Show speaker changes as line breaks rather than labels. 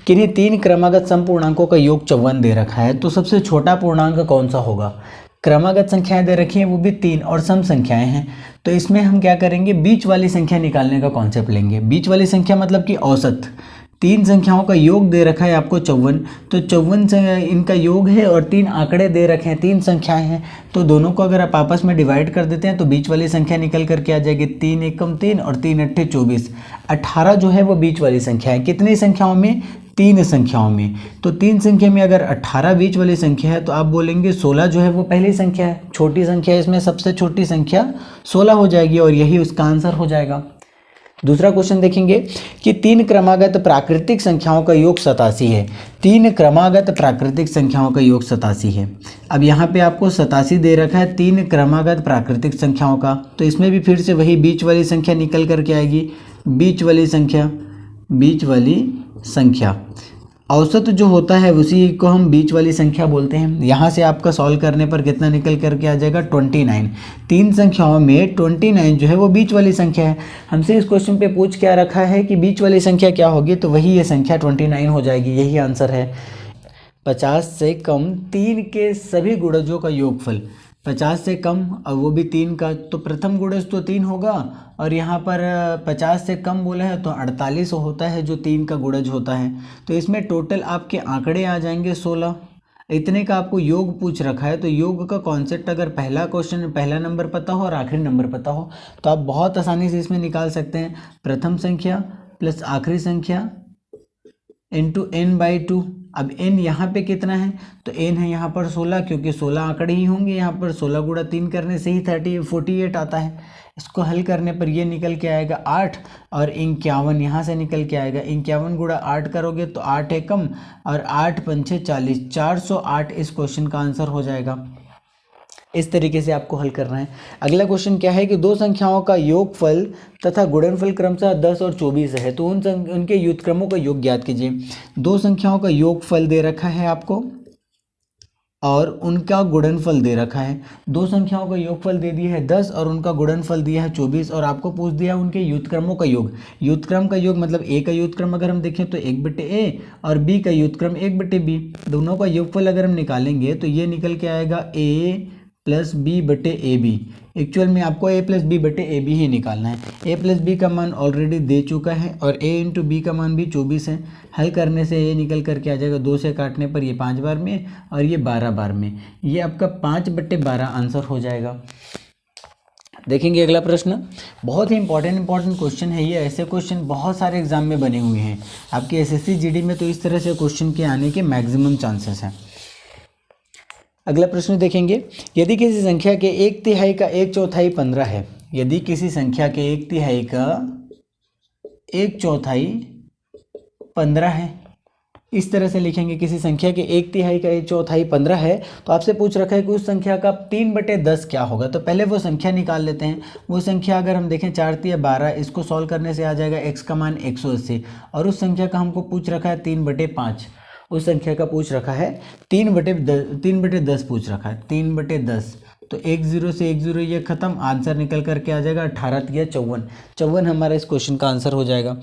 किन्हीं तीन क्रमागत समपूर्णांकों का योग 54 दे रखा है, तो सबसे छोटा पूर्णांक कौन सा होगा। क्रमागत संख्याएं दे रखी हैं, वो भी 3 और सम संख्याएं हैं, तो इसमें हम क्या करेंगे, बीच वाली संख्या निकालने का कॉन्सेप्ट लेंगे। बीच वाली संख्या मतलब कि औसत। तीन संख्याओं का योग दे रखा है आपको 54, तो 54 से इनका योग है और 3 आंकड़े दे रखे हैं, 3 संख्याएं हैं, तो दोनों को अगर आप आपस में डिवाइड कर देते हैं तो बीच वाली संख्या निकल करके आ जाएगी 3 एकम 3 और 3 अट्ठे 24। 18 जो है वो बीच वाली संख्या है। कितनी संख्याओं में, 3 संख्याओं में। तो 3 संख्या में अगर 18 बीच वाली संख्या है तो आप बोलेंगे 16 जो है वो पहली संख्या है, छोटी संख्या है, इसमें सबसे छोटी संख्या 16 हो जाएगी और यही उसका आंसर हो जाएगा। दूसरा क्वेश्चन देखेंगे कि 3 क्रमागत प्राकृतिक संख्याओं का योग 87 है। 3 क्रमागत प्राकृतिक संख्याओं का योग 87 है। अब यहाँ पे आपको 87 दे रखा है 3 क्रमागत प्राकृतिक संख्याओं का, तो इसमें भी फिर से वही बीच वाली संख्या निकल करके आएगी। बीच वाली संख्या औसत जो होता है उसी को हम बीच वाली संख्या बोलते हैं। यहाँ से आपका सॉल्व करने पर कितना निकल करके आ जाएगा, 29। 3 संख्याओं में 29 जो है वो बीच वाली संख्या है। हमसे इस क्वेश्चन पे पूछ क्या रखा है कि बीच वाली संख्या क्या होगी, तो वही ये संख्या 29 हो जाएगी, यही आंसर है। 50 से कम 3 के सभी गुणजों का योगफल, 50 से कम और वो भी 3 का, तो प्रथम गुणज तो 3 होगा और यहाँ पर 50 से कम बोला है तो 48 होता है जो 3 का गुणज होता है। तो इसमें टोटल आपके आंकड़े आ जाएंगे 16। इतने का आपको योग पूछ रखा है, तो योग का कॉन्सेप्ट अगर पहला नंबर पता हो और आखिरी नंबर पता हो तो आप बहुत आसानी से इसमें निकाल सकते हैं। प्रथम संख्या प्लस आखिरी संख्या इंटू n/2। अब n यहाँ पे कितना है, तो n है यहाँ पर 16, क्योंकि 16 आंकड़े ही होंगे यहाँ पर। 16 गुणा 3 करने से ही 48 आता है। इसको हल करने पर ये निकल के आएगा 8 और 51 यहाँ से निकल के आएगा। 51 गुणा 8 करोगे तो 8 एकम और 8 पंचे 40, 408 इस क्वेश्चन का आंसर हो जाएगा। इस तरीके से आपको हल करना है। अगला क्वेश्चन क्या है कि दो संख्याओं का योगफल तथा गुणनफल क्रमशः 10 और 24 है, तो उनके युतक्रमों का योग ज्ञात कीजिए। दो संख्याओं का योगफल दे रखा है आपको और उनका गुणनफल दे रखा है। दो संख्याओं का योगफल दे दिया है 10 और उनका गुणनफल दिया है 24 और आपको पूछ दिया उनके युतक्रमों का योग। युतक्रम का योग मतलब ए का युतक्रम अगर हम देखें तो 1/a और बी का युतक्रम 1/b। दोनों का योगफल अगर हम निकालेंगे तो ये निकल के आएगा a प्लस b/ab। एक्चुअल में आपको a प्लस b/ab ही निकालना है। a प्लस b का मान ऑलरेडी दे चुका है और a इंटू बी का मान भी 24 है। हल करने से ये निकल करके आ जाएगा, 2 से काटने पर ये 5 बार में और ये 12 बार में, ये आपका 5/12 आंसर हो जाएगा। देखेंगे अगला प्रश्न, बहुत ही इंपॉर्टेंट क्वेश्चन है ये। ऐसे क्वेश्चन बहुत सारे एग्जाम में बने हुए हैं आपके एसएससी जीडी में, तो इस तरह से क्वेश्चन के आने के मैक्सिमम चांसेस हैं। अगला प्रश्न देखेंगे, यदि किसी संख्या के 1/3 का 1/4 15 है, यदि किसी संख्या के 1/3 का 1/4 15 है, इस तरह से लिखेंगे। किसी संख्या के 1/3 का 1/4 15 है, तो आपसे पूछ रखा है कि उस संख्या का 3/10 क्या होगा। तो पहले वो संख्या निकाल लेते हैं। वो संख्या अगर हम देखें 4×3=12, इसको सॉल्व करने से आ जाएगा x का मान 180 और उस संख्या का हमको पूछ रखा है 3/5। उस संख्या का पूछ रखा है 3/10 पूछ रखा है 3/10, तो 1 0 से 1 0 ये खत्म, आंसर निकल करके आ जाएगा 18×3 = 54। 54 हमारा इस क्वेश्चन का आंसर हो जाएगा।